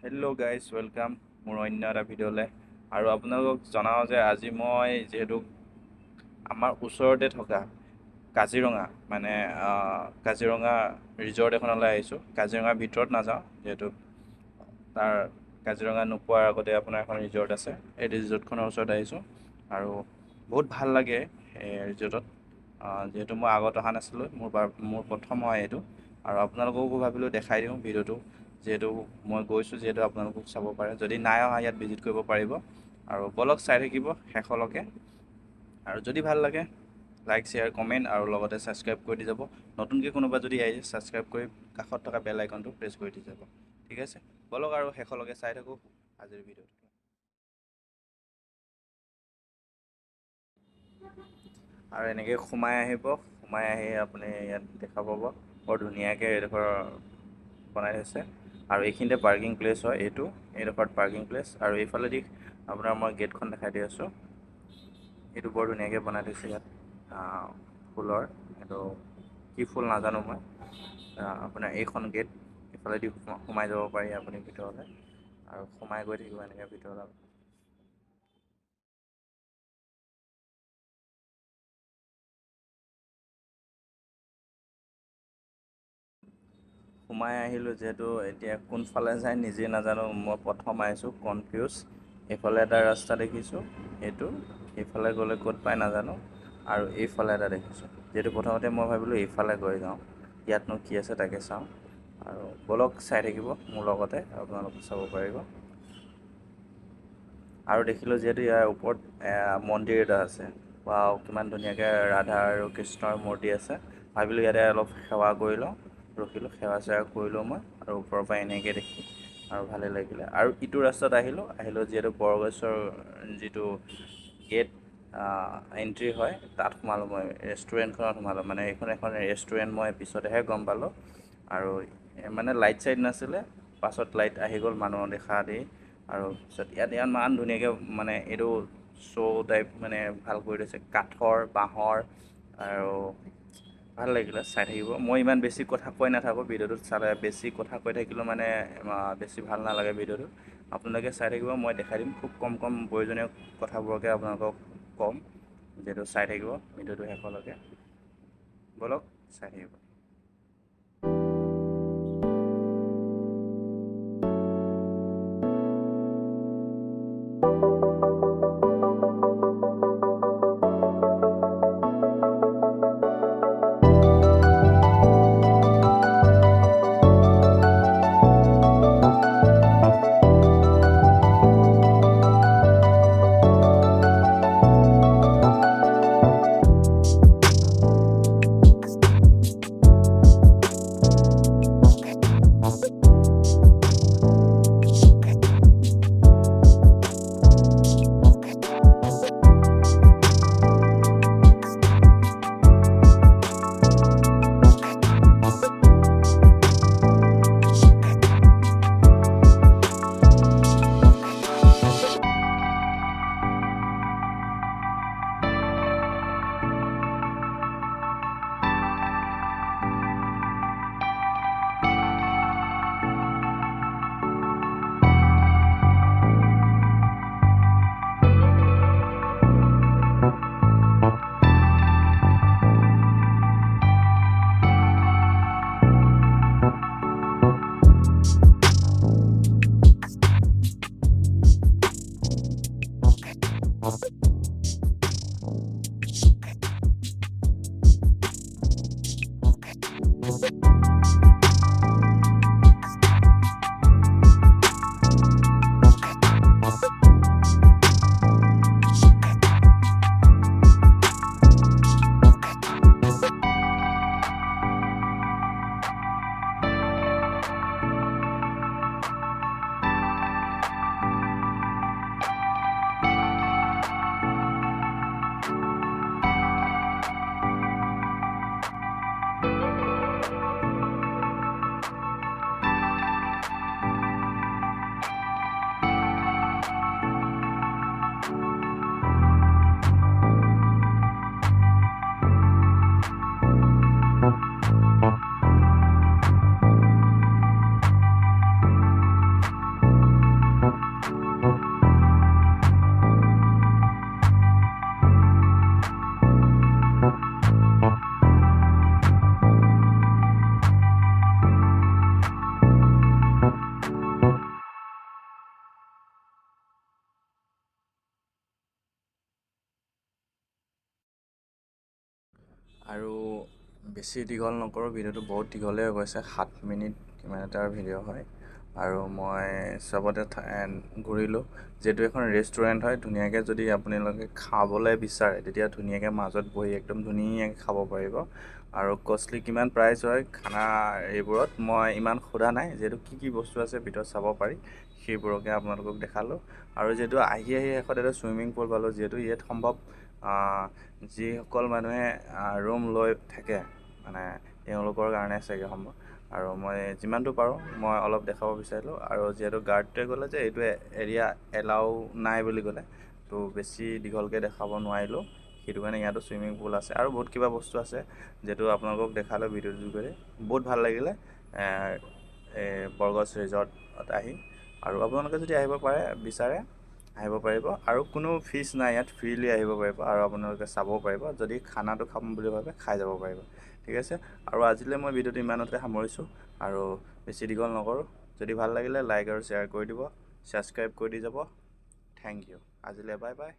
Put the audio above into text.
Hello' guys welcome মোৰ অন্য এটা ভিডিঅ'লৈ আৰু আপোনালোকক জনাওঁ যে আজি মই যিহেতু আমাৰ ওচৰতে থকা কাজিৰঙা মানে কাজিৰঙা ৰিজৰ্ট এখনলৈ আহিছোঁ। কাজিৰঙাৰ ভিতৰত নাযাওঁ, যিহেতু তাৰ কাজিৰঙা নোপোৱাৰ আগতে আপোনাৰ এখন ৰিজৰ্ট আছে। এই ৰিজৰ্টখনৰ ওচৰত আহিছোঁ আৰু বহুত ভাল লাগে এই ৰিজৰ্টত। যিহেতু মই আগত অহা নাছিলোঁ, মোৰ প্ৰথম হয় এইটো। আৰু আপোনালোককো ভাবিলোঁ দেখাই দিওঁ ভিডিঅ'টো, যিহেতু মই গৈছোঁ, যিহেতু আপোনালোকক চাব পাৰে। যদি নাই অহা ইয়াত ভিজিট কৰিব পাৰিব আৰু বলক চাই থাকিব শেষলৈকে। আৰু যদি ভাল লাগে লাইক শ্বেয়াৰ কমেণ্ট আৰু লগতে ছাবস্ক্ৰাইব কৰি দি যাব। নতুনকৈ কোনোবা যদি আহিছে ছাবস্ক্ৰাইব কৰি কাষত থকা বেল আইকনটো প্ৰেছ কৰি দি যাব। ঠিক আছে, বলক আৰু শেষলৈকে চাই থাকোঁ আজিৰ ভিডিঅ'টো। আৰু এনেকৈ সোমাই আহিব, সোমাই আহি আপুনি ইয়াত দেখা পাব বৰ ধুনীয়াকৈ এইডোখৰ বনাই থৈছে। আৰু এইখিনিতে পাৰ্কিং প্লেচ হয়, এইডোখৰত পাৰ্কিং প্লেচ। আৰু এইফালেদি আপোনাৰ মই গেটখন দেখাই দি আছোঁ। এইটো বৰ ধুনীয়াকৈ বনাই থৈছে ইয়াত ফুলৰ। এইটো কি ফুল নাজানো মই। আপোনাৰ এইখন গেট, এইফালেদি সোমাই যাব পাৰি আপুনি ভিতৰলৈ আৰু সোমাই গৈ থাকিব এনেকৈ ভিতৰলৈ। সোমাই আহিলোঁ, যিহেতু এতিয়া কোনফালে যায় নিজে নাজানো। মই প্ৰথম আহিছোঁ, কনফিউজ। এইফালে এটা ৰাস্তা দেখিছোঁ, এইফালে গ'লে ক'ত পায় নাজানো। আৰু এইফালে এটা দেখিছোঁ, যিহেতু প্ৰথমতে মই ভাবিলোঁ এইফালে গৈ যাওঁ, ইয়াতনো কি আছে তাকে চাওঁ। আৰু বলক চাই থাকিব মোৰ লগতে, আপোনালোকে চাব পাৰিব। আৰু দেখিলোঁ যিহেতু ইয়াৰ ওপৰত মন্দিৰ এটা আছে। ৱাও, কিমান ধুনীয়াকৈ ৰাধা আৰু কৃষ্ণৰ মূৰ্তি আছে। ভাবিলোঁ ইয়াতে অলপ সেৱা কৰি লওঁ, ৰখিলোঁ, সেৱা চেৱা কৰিলোঁ মই। আৰু ওপৰৰ পৰা এনেকৈ দেখি আৰু ভালেই লাগিলে। আৰু ইটো ৰাস্তাত আহিলোঁ যিহেতু বৰগছৰ যিটো গেট এণ্ট্ৰি হয়, তাত সোমালোঁ মই। ৰেষ্টুৰেণ্টখনত সোমালোঁ, মানে এইখন এখন ৰেষ্টুৰেণ্ট মই পিছতহে গম পালোঁ। আৰু মানে লাইট চাইট নাছিলে, পাছত লাইট আহি গ'ল মানুহ দেখা দি। আৰু পিছত ইয়াত ইমান ধুনীয়াকৈ মানে এইটো শ্ব' টাইপ মানে ভাল কৰি থৈছে, কাঠৰ বাঁহৰ। আৰু ভাল লাগিলে চাই থাকিব। মই ইমান বেছি কথা কৈ নাথাকোঁ ভিডিঅ'টোত, চালে বেছি কথা কৈ থাকিলেও মানে বেছি ভাল নালাগে ভিডিঅ'টো। আপোনালোকে চাই থাকিব, মই দেখাই দিম। খুব কম প্ৰয়োজনীয় কথাবোৰকে আপোনালোকক ক'ম, যিহেতু চাই থাকিব ভিডিঅ'টো শেষলৈকে। বলক চাই থাকিব। বেছি দীঘল নকৰোঁ, ভিডিঅ'টো বহুত দীঘলে হৈ গৈছে, 7 মিনিট কিমান এটাৰ ভিডিঅ' হয়। আৰু মই চবতে ঘূৰিলোঁ। যিহেতু এখন ৰেষ্টুৰেণ্ট হয়, ধুনীয়াকৈ যদি আপোনালোকে খাবলৈ বিচাৰে তেতিয়া ধুনীয়াকৈ মাজত বহি একদম ধুনীয়াকৈ খাব পাৰিব। আৰু কষ্টলি কিমান প্ৰাইচ হয় খানা এইবোৰত মই ইমান সোধা নাই, যিহেতু কি বস্তু আছে ভিতৰত চাব পাৰি, সেইবোৰকে আপোনালোকক দেখালোঁ। আৰু যিহেতু আহি শেষত এটা ছুইমিং পুল পালোঁ, যিহেতু ইয়াত সম্ভৱ যিসকল মানুহে ৰুম লৈ থাকে মানে তেওঁলোকৰ কাৰণে চাগে সম্ভৱ। আৰু মই যিমানটো পাৰোঁ মই অলপ দেখাব বিচাৰিলোঁ। আৰু যিহেতু গাৰ্ডটোৱে ক'লে যে এইটো এৰিয়া এলাউ নাই বুলি ক'লে, তো বেছি দীঘলকৈ দেখাব নোৱাৰিলোঁ। সেইটো কাৰণে ইয়াতো ছুইমিং পুল আছে আৰু বহুত কিবা বস্তু আছে, যিহেতু আপোনালোকক দেখালোঁ ভিডিঅ'টোৰ যোগেৰে। বহুত ভাল লাগিলে বৰগছ ৰিজৰ্টত আহি। আৰু আপোনালোকে যদি আহিব বিচাৰে আহিব পাৰিব। আৰু কোনো ফিজ নাই ইয়াত, ফ্ৰীলি আহিব পাৰিব আৰু আপোনালোকে চাবও পাৰিব। যদি খানাটো খাম বুলি ভাবে খাই যাব পাৰিব। ঠিক আছে, আৰু আজিলৈ মই ভিডিঅ'টো ইমানতে সামৰিছোঁ আৰু বেছি দীঘল নকৰোঁ। যদি ভাল লাগিলে লাইক আৰু শ্বেয়াৰ কৰি দিব, ছাবস্ক্ৰাইব কৰি দি যাব। Thank you. আজিলৈ বাই বাই।